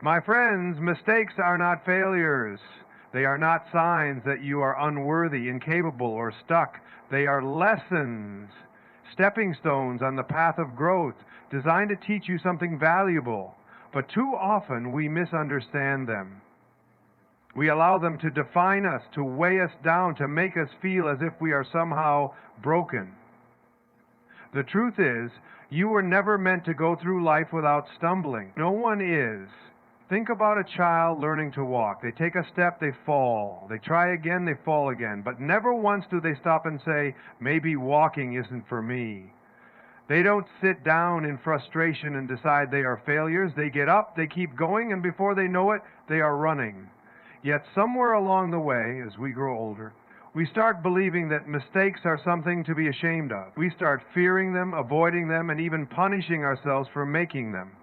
My friends, mistakes are not failures. They are not signs that you are unworthy, incapable, or stuck. They are lessons, stepping stones on the path of growth, designed to teach you something valuable. But too often we misunderstand them. We allow them to define us, to weigh us down, to make us feel as if we are somehow broken. The truth is, you were never meant to go through life without stumbling. No one is. Think about a child learning to walk. They take a step, they fall. They try again, they fall again. But never once do they stop and say, maybe walking isn't for me. They don't sit down in frustration and decide they are failures. They get up, they keep going, and before they know it, they are running. Yet somewhere along the way, as we grow older, we start believing that mistakes are something to be ashamed of. We start fearing them, avoiding them, and even punishing ourselves for making them.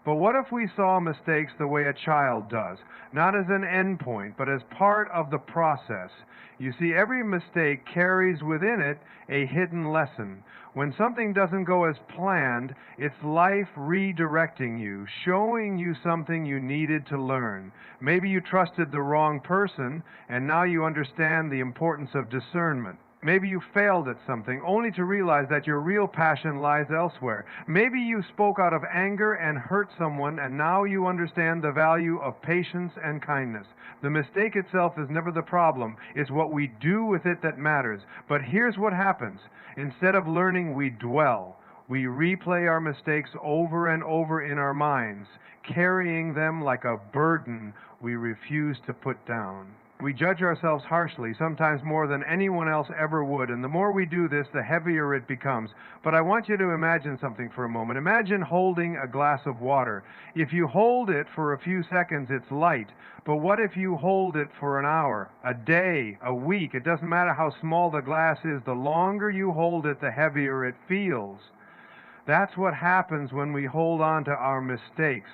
But what if we saw mistakes the way a child does, not as an end point, but as part of the process? You see, every mistake carries within it a hidden lesson. When something doesn't go as planned, it's life redirecting you, showing you something you needed to learn. Maybe you trusted the wrong person, and now you understand the importance of discernment. Maybe you failed at something only to realize that your real passion lies elsewhere. Maybe you spoke out of anger and hurt someone, and now you understand the value of patience and kindness. The mistake itself is never the problem. It's what we do with it that matters. But here's what happens. Instead of learning, we dwell. We replay our mistakes over and over in our minds, carrying them like a burden we refuse to put down. We judge ourselves harshly, sometimes more than anyone else ever would, and the more we do this, the heavier it becomes. But I want you to imagine something for a moment. Imagine holding a glass of water. If you hold it for a few seconds, it's light. But what if you hold it for an hour, a day, a week? It doesn't matter how small the glass is. The longer you hold it, the heavier it feels. That's what happens when we hold on to our mistakes.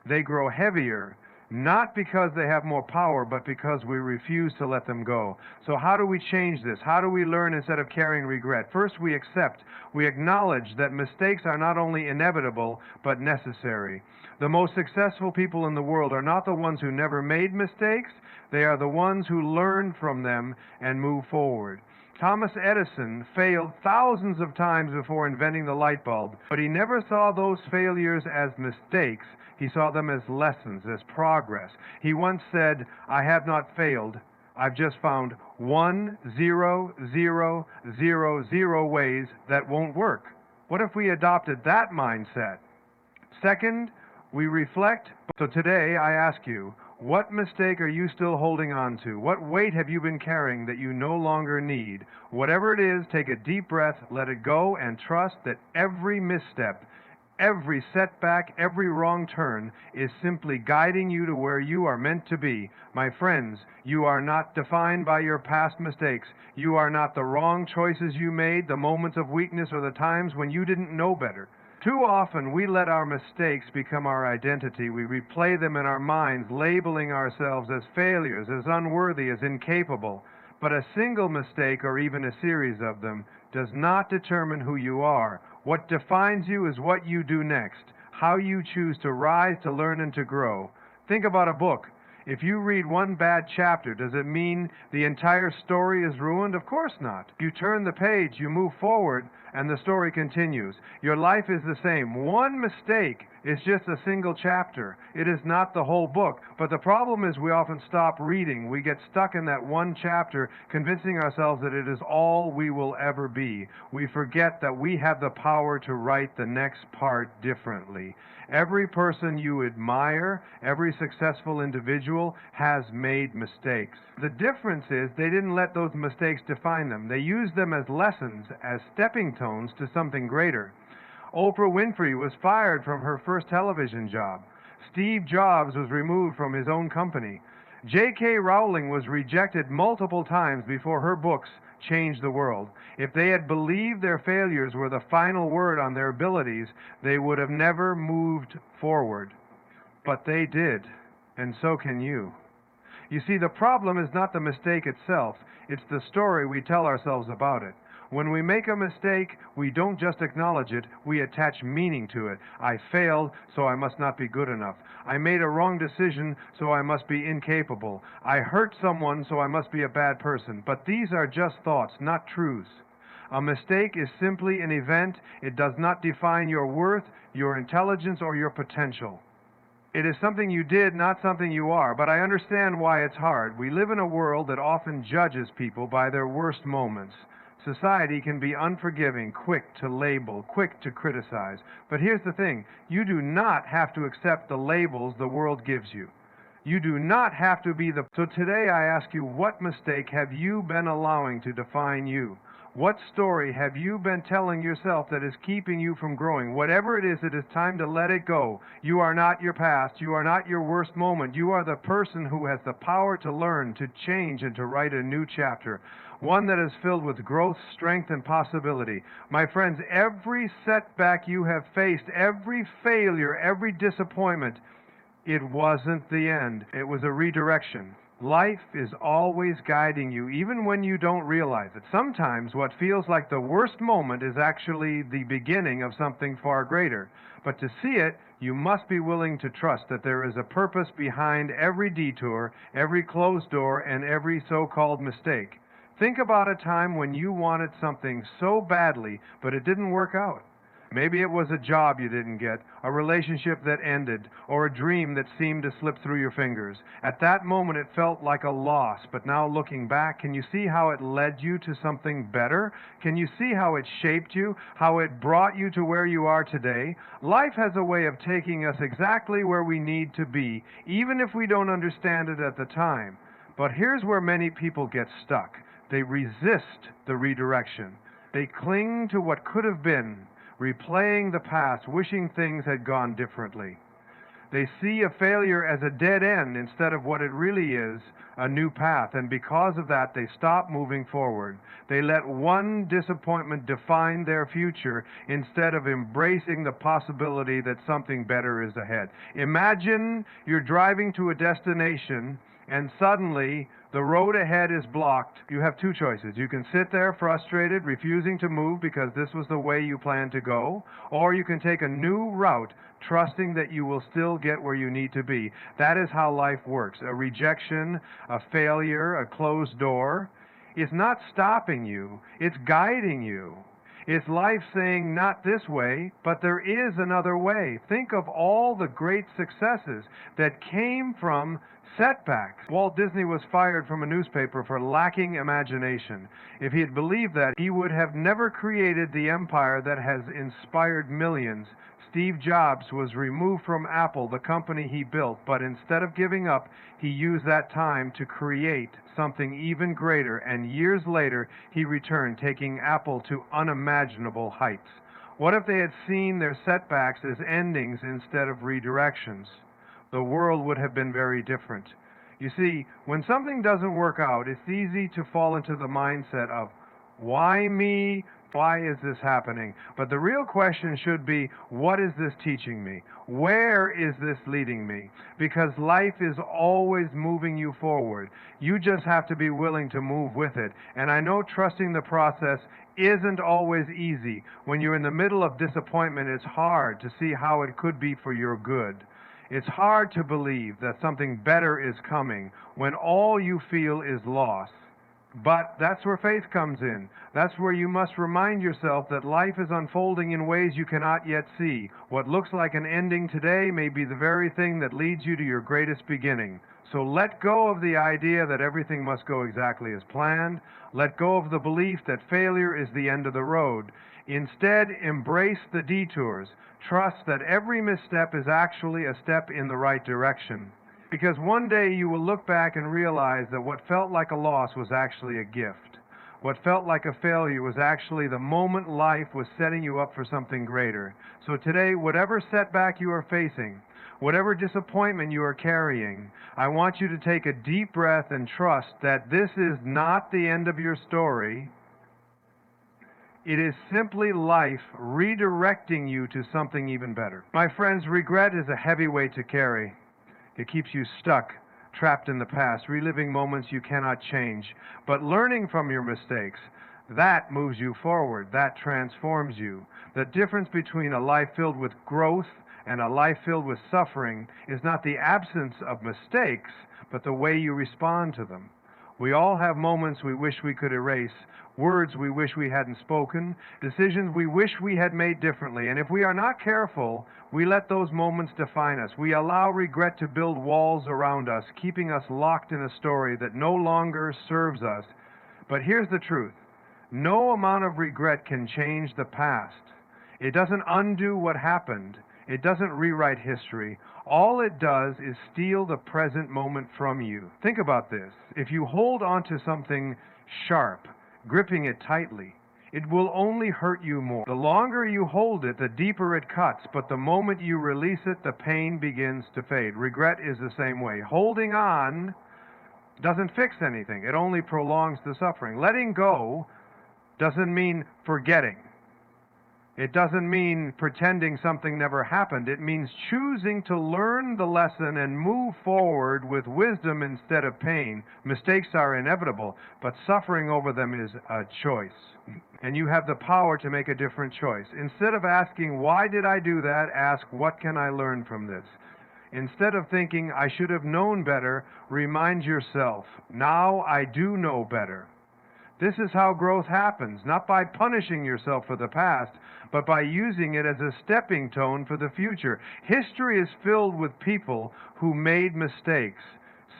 They grow heavier. Not because they have more power, but because we refuse to let them go. So how do we change this? How do we learn instead of carrying regret? First, we accept. We acknowledge that mistakes are not only inevitable, but necessary. The most successful people in the world are not the ones who never made mistakes. They are the ones who learn from them and move forward. Thomas Edison failed thousands of times before inventing the light bulb, but he never saw those failures as mistakes. He saw them as lessons, as progress. He once said, I have not failed. I've just found 1,0,0,0,0 ways that won't work. What if we adopted that mindset? Second, we reflect. So today I ask you, what mistake are you still holding on to? What weight have you been carrying that you no longer need? Whatever it is, take a deep breath, let it go, and trust that every misstep, every setback, every wrong turn is simply guiding you to where you are meant to be. My friends, you are not defined by your past mistakes. You are not the wrong choices you made, the moments of weakness, or the times when you didn't know better. Too often we let our mistakes become our identity. We replay them in our minds, labeling ourselves as failures, as unworthy, as incapable. But a single mistake, or even a series of them, does not determine who you are. What defines you is what you do next, how you choose to rise, to learn, and to grow. Think about a book. If you read one bad chapter, does it mean the entire story is ruined? Of course not. You turn the page, you move forward, and the story continues. Your life is the same. One mistake is just a single chapter. It is not the whole book. But the problem is we often stop reading. We get stuck in that one chapter, convincing ourselves that it is all we will ever be. We forget that we have the power to write the next part differently. Every person you admire, every successful individual has made mistakes. The difference is they didn't let those mistakes define them. They used them as lessons, as stepping stones to something greater. Oprah Winfrey was fired from her first television job. Steve Jobs was removed from his own company. J.K. Rowling was rejected multiple times before her books changed the world. If they had believed their failures were the final word on their abilities, they would have never moved forward. But they did, and so can you. You see, the problem is not the mistake itself, it's the story we tell ourselves about it. When we make a mistake, we don't just acknowledge it, we attach meaning to it. I failed, so I must not be good enough. I made a wrong decision, so I must be incapable. I hurt someone, so I must be a bad person. But these are just thoughts, not truths. A mistake is simply an event. It does not define your worth, your intelligence, or your potential. It is something you did, not something you are, but I understand why it's hard. We live in a world that often judges people by their worst moments. Society can be unforgiving, quick to label, quick to criticize. But here's the thing, you do not have to accept the labels the world gives you. You do not have to be the... So today I ask you, what mistake have you been allowing to define you? What story have you been telling yourself that is keeping you from growing? Whatever it is time to let it go. You are not your past. You are not your worst moment. You are the person who has the power to learn, to change, and to write a new chapter. One that is filled with growth, strength, and possibility. My friends, every setback you have faced, every failure, every disappointment, it wasn't the end. It was a redirection. Life is always guiding you, even when you don't realize it. Sometimes what feels like the worst moment is actually the beginning of something far greater. But to see it, you must be willing to trust that there is a purpose behind every detour, every closed door, and every so-called mistake. Think about a time when you wanted something so badly, but it didn't work out. Maybe it was a job you didn't get, a relationship that ended, or a dream that seemed to slip through your fingers. At that moment it felt like a loss, but now looking back, can you see how it led you to something better? Can you see how it shaped you, how it brought you to where you are today? Life has a way of taking us exactly where we need to be, even if we don't understand it at the time. But here's where many people get stuck. They resist the redirection. They cling to what could have been, replaying the past, wishing things had gone differently. They see a failure as a dead end instead of what it really is, a new path, and because of that, they stop moving forward. They let one disappointment define their future instead of embracing the possibility that something better is ahead. Imagine you're driving to a destination and suddenly the road ahead is blocked. You have two choices. You can sit there frustrated, refusing to move because this was the way you planned to go, or you can take a new route, trusting that you will still get where you need to be. That is how life works. A rejection, a failure, a closed door is not stopping you, it's guiding you. It's life saying, not this way, but there is another way. Think of all the great successes that came from setbacks. Walt Disney was fired from a newspaper for lacking imagination. If he had believed that, he would have never created the empire that has inspired millions. Steve Jobs was removed from Apple, the company he built, but instead of giving up, he used that time to create something even greater, and years later, he returned, taking Apple to unimaginable heights. What if they had seen their setbacks as endings instead of redirections? The world would have been very different. You see, when something doesn't work out, it's easy to fall into the mindset of, why me? Why is this happening? But the real question should be, what is this teaching me? Where is this leading me? Because life is always moving you forward. You just have to be willing to move with it. And I know trusting the process isn't always easy. When you're in the middle of disappointment, it's hard to see how it could be for your good. It's hard to believe that something better is coming when all you feel is loss. But that's where faith comes in. That's where you must remind yourself that life is unfolding in ways you cannot yet see. What looks like an ending today may be the very thing that leads you to your greatest beginning. So let go of the idea that everything must go exactly as planned. Let go of the belief that failure is the end of the road. Instead, embrace the detours. Trust that every misstep is actually a step in the right direction. Because one day you will look back and realize that what felt like a loss was actually a gift. What felt like a failure was actually the moment life was setting you up for something greater. So today, whatever setback you are facing, whatever disappointment you are carrying, I want you to take a deep breath and trust that this is not the end of your story. It is simply life redirecting you to something even better. My friends, regret is a heavy weight to carry. It keeps you stuck, trapped in the past, reliving moments you cannot change. But learning from your mistakes, That moves you forward. That transforms you. The difference between a life filled with growth and a life filled with suffering is not the absence of mistakes, but the way you respond to them. We all have moments we wish we could erase, words we wish we hadn't spoken, decisions we wish we had made differently. And if we are not careful, we let those moments define us. We allow regret to build walls around us, keeping us locked in a story that no longer serves us. But here's the truth. No amount of regret can change the past. It doesn't undo what happened. It doesn't rewrite history. All it does is steal the present moment from you. Think about this. If you hold onto something sharp, gripping it tightly, it will only hurt you more. The longer you hold it, the deeper it cuts, but the moment you release it, the pain begins to fade. Regret is the same way. Holding on doesn't fix anything. It only prolongs the suffering. Letting go doesn't mean forgetting. It doesn't mean pretending something never happened. It means choosing to learn the lesson and move forward with wisdom instead of pain. Mistakes are inevitable, but suffering over them is a choice. And you have the power to make a different choice. Instead of asking, why did I do that? Ask, what can I learn from this? Instead of thinking, I should have known better, remind yourself, now I do know better. This is how growth happens, not by punishing yourself for the past, but by using it as a stepping stone for the future. History is filled with people who made mistakes,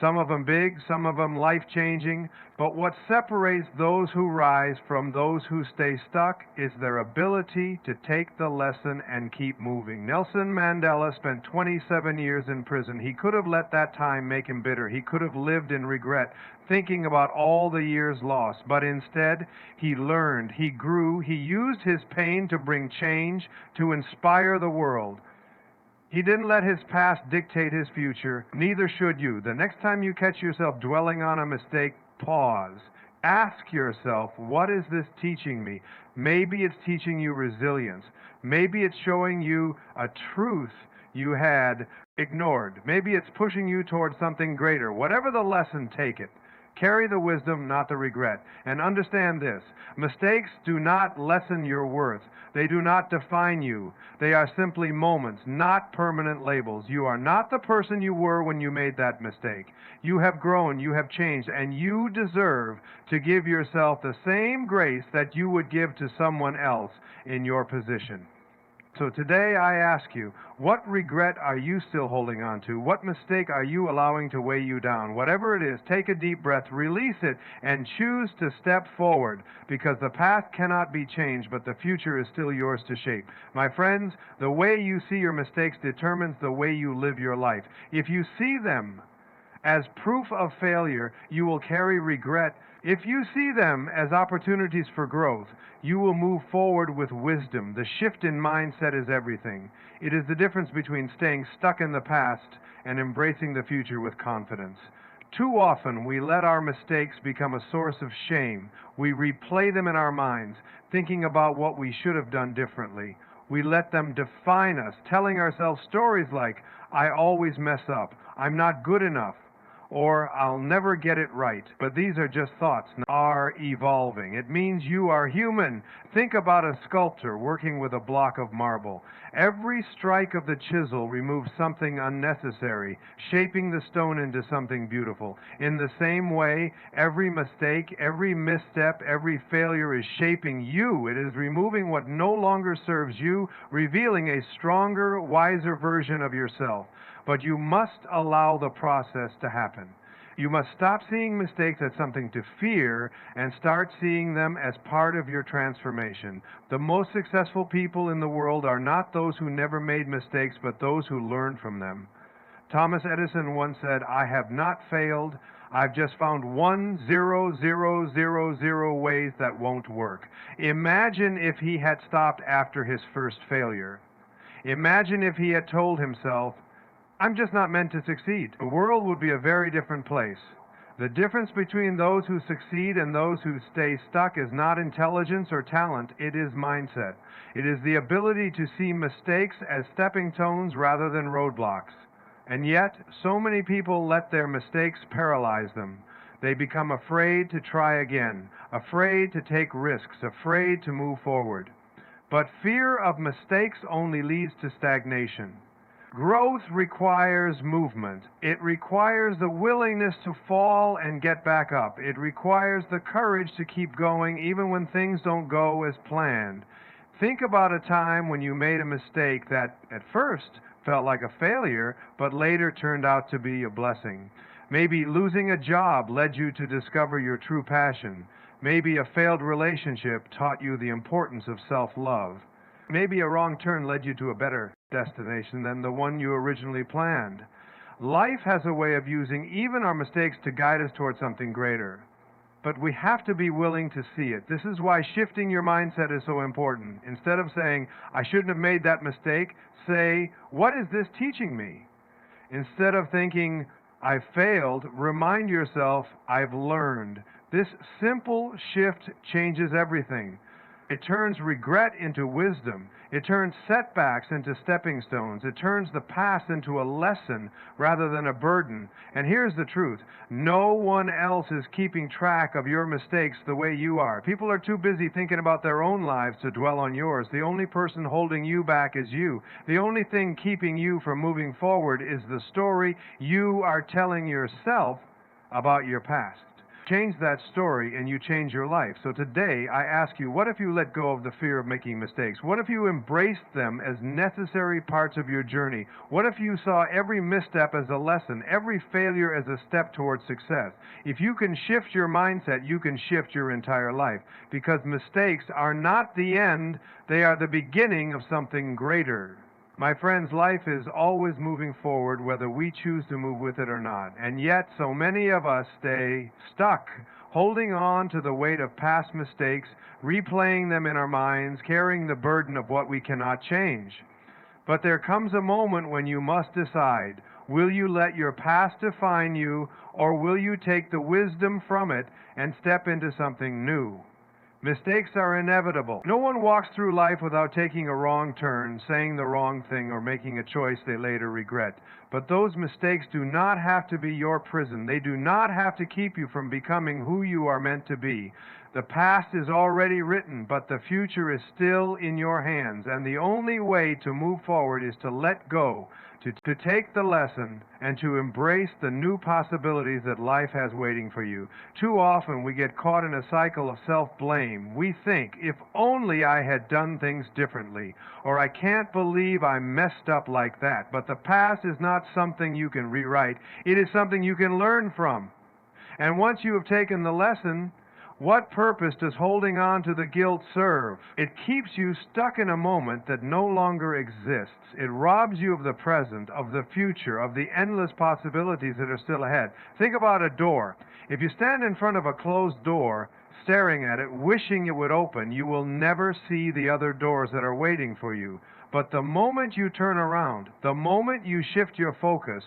some of them big, some of them life-changing, but what separates those who rise from those who stay stuck is their ability to take the lesson and keep moving. Nelson Mandela spent 27 years in prison. He could have let that time make him bitter. He could have lived in regret, thinking about all the years lost. But instead, he learned, he grew, he used his pain to bring change, to inspire the world. He didn't let his past dictate his future. Neither should you. The next time you catch yourself dwelling on a mistake, pause. Ask yourself, what is this teaching me? Maybe it's teaching you resilience. Maybe it's showing you a truth you had ignored. Maybe it's pushing you towards something greater. Whatever the lesson, take it. Carry the wisdom, not the regret. And understand this. Mistakes do not lessen your worth. They do not define you. They are simply moments, not permanent labels. You are not the person you were when you made that mistake. You have grown, you have changed, and you deserve to give yourself the same grace that you would give to someone else in your position. So today I ask you, what regret are you still holding on to? What mistake are you allowing to weigh you down? Whatever it is, take a deep breath, release it, and choose to step forward, because the past cannot be changed, but the future is still yours to shape. My friends, the way you see your mistakes determines the way you live your life. If you see them as proof of failure, you will carry regret. If you see them as opportunities for growth, you will move forward with wisdom. The shift in mindset is everything. It is the difference between staying stuck in the past and embracing the future with confidence. Too often, we let our mistakes become a source of shame. We replay them in our minds, thinking about what we should have done differently. We let them define us, telling ourselves stories like, I always mess up, I'm not good enough, or I'll never get it right. But these are just thoughts, are evolving. It means you are human. Think about a sculptor working with a block of marble. Every strike of the chisel removes something unnecessary, shaping the stone into something beautiful. In the same way, every mistake, every misstep, every failure is shaping you. It is removing what no longer serves you, revealing a stronger, wiser version of yourself. But you must allow the process to happen. You must stop seeing mistakes as something to fear and start seeing them as part of your transformation. The most successful people in the world are not those who never made mistakes, but those who learned from them. Thomas Edison once said, I have not failed. I've just found 1,0,0,0,0 ways that won't work. Imagine if he had stopped after his first failure. Imagine if he had told himself, I'm just not meant to succeed. The world would be a very different place. The difference between those who succeed and those who stay stuck is not intelligence or talent, it is mindset. It is the ability to see mistakes as stepping stones rather than roadblocks. And yet, so many people let their mistakes paralyze them. They become afraid to try again, afraid to take risks, afraid to move forward. But fear of mistakes only leads to stagnation. Growth requires movement. It requires the willingness to fall and get back up. It requires the courage to keep going even when things don't go as planned. Think about a time when you made a mistake that at first felt like a failure, but later turned out to be a blessing. Maybe losing a job led you to discover your true passion. Maybe a failed relationship taught you the importance of self-love. Maybe a wrong turn led you to a better destination than the one you originally planned. Life has a way of using even our mistakes to guide us towards something greater. But we have to be willing to see it. This is why shifting your mindset is so important. Instead of saying, I shouldn't have made that mistake, say, what is this teaching me? Instead of thinking, I failed, remind yourself, I've learned. This simple shift changes everything. It turns regret into wisdom. It turns setbacks into stepping stones. It turns the past into a lesson rather than a burden. And here's the truth. No one else is keeping track of your mistakes the way you are. People are too busy thinking about their own lives to dwell on yours. The only person holding you back is you. The only thing keeping you from moving forward is the story you are telling yourself about your past. Change that story and you change your life. So today I ask you, what if you let go of the fear of making mistakes? What if you embraced them as necessary parts of your journey? What if you saw every misstep as a lesson, every failure as a step towards success? If you can shift your mindset, you can shift your entire life, because mistakes are not the end, they are the beginning of something greater. My friends, life is always moving forward whether we choose to move with it or not. And yet, so many of us stay stuck, holding on to the weight of past mistakes, replaying them in our minds, carrying the burden of what we cannot change. But there comes a moment when you must decide, will you let your past define you, or will you take the wisdom from it and step into something new? Mistakes are inevitable. No one walks through life without taking a wrong turn, saying the wrong thing, or making a choice they later regret. But those mistakes do not have to be your prison. They do not have to keep you from becoming who you are meant to be. The past is already written, but the future is still in your hands. And the only way to move forward is to let go, to take the lesson, and to embrace the new possibilities that life has waiting for you. Too often we get caught in a cycle of self-blame. We think, if only I had done things differently, or I can't believe I messed up like that. But the past is not something you can rewrite. It is something you can learn from. And once you have taken the lesson, what purpose does holding on to the guilt serve? It keeps you stuck in a moment that no longer exists. It robs you of the present, of the future, of the endless possibilities that are still ahead. Think about a door. If you stand in front of a closed door, staring at it, wishing it would open, you will never see the other doors that are waiting for you. But the moment you turn around, the moment you shift your focus,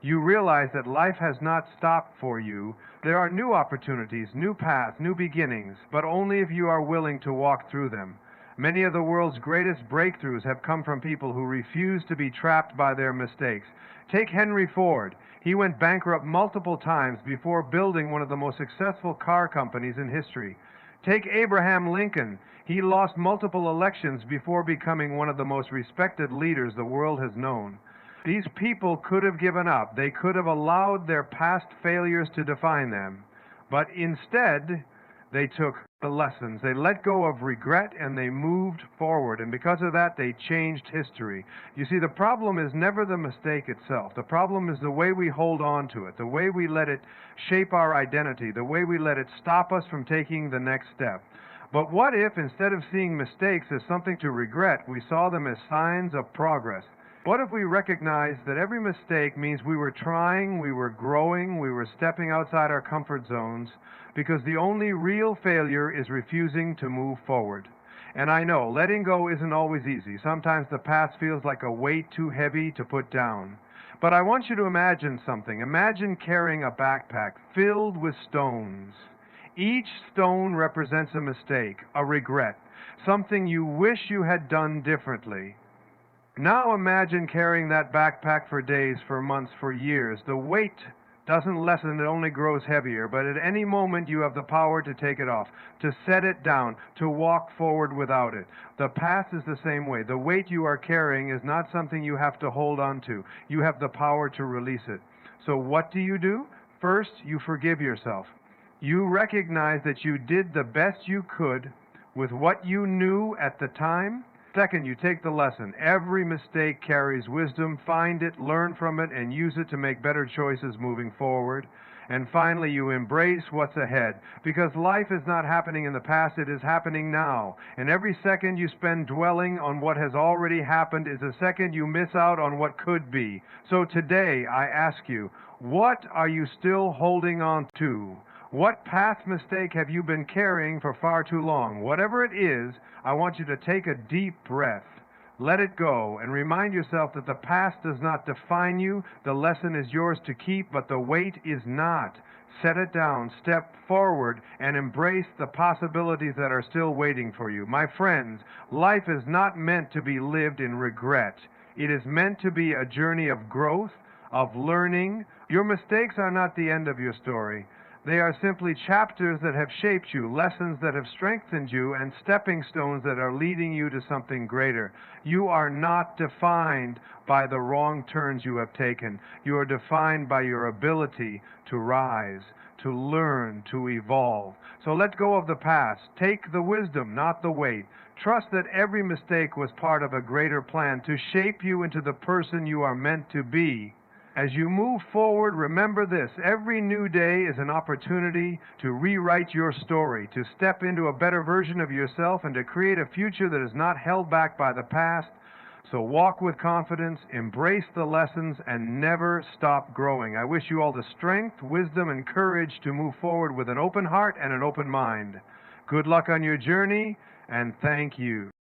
you realize that life has not stopped for you. There are new opportunities, new paths, new beginnings, but only if you are willing to walk through them. Many of the world's greatest breakthroughs have come from people who refuse to be trapped by their mistakes. Take Henry Ford. He went bankrupt multiple times before building one of the most successful car companies in history. Take Abraham Lincoln. He lost multiple elections before becoming one of the most respected leaders the world has known. These people could have given up. They could have allowed their past failures to define them. But instead, they took the lessons. They let go of regret and they moved forward. And because of that, they changed history. You see, the problem is never the mistake itself. The problem is the way we hold on to it, the way we let it shape our identity, the way we let it stop us from taking the next step. But what if, instead of seeing mistakes as something to regret, we saw them as signs of progress? What if we recognized that every mistake means we were trying, we were growing, we were stepping outside our comfort zones, because the only real failure is refusing to move forward. And I know, letting go isn't always easy. Sometimes the past feels like a weight too heavy to put down. But I want you to imagine something. Imagine carrying a backpack filled with stones. Each stone represents a mistake, a regret, something you wish you had done differently. Now imagine carrying that backpack for days, for months, for years. The weight doesn't lessen, it only grows heavier. But at any moment, you have the power to take it off, to set it down, to walk forward without it. The past is the same way. The weight you are carrying is not something you have to hold on to. You have the power to release it. So what do? First, you forgive yourself. You recognize that you did the best you could with what you knew at the time. Second, you take the lesson. Every mistake carries wisdom. Find it, learn from it, and use it to make better choices moving forward. And finally, you embrace what's ahead. Because life is not happening in the past, it is happening now. And every second you spend dwelling on what has already happened is a second you miss out on what could be. So today, I ask you, what are you still holding on to? What past mistake have you been carrying for far too long? Whatever it is, I want you to take a deep breath, let it go, and remind yourself that the past does not define you. The lesson is yours to keep, but the weight is not. Set it down, step forward, and embrace the possibilities that are still waiting for you. My friends, life is not meant to be lived in regret. It is meant to be a journey of growth, of learning. Your mistakes are not the end of your story. They are simply chapters that have shaped you, lessons that have strengthened you, and stepping stones that are leading you to something greater. You are not defined by the wrong turns you have taken. You are defined by your ability to rise, to learn, to evolve. So let go of the past. Take the wisdom, not the weight. Trust that every mistake was part of a greater plan to shape you into the person you are meant to be. As you move forward, remember this: every new day is an opportunity to rewrite your story, to step into a better version of yourself, and to create a future that is not held back by the past. So walk with confidence, embrace the lessons, and never stop growing. I wish you all the strength, wisdom, and courage to move forward with an open heart and an open mind. Good luck on your journey, and thank you.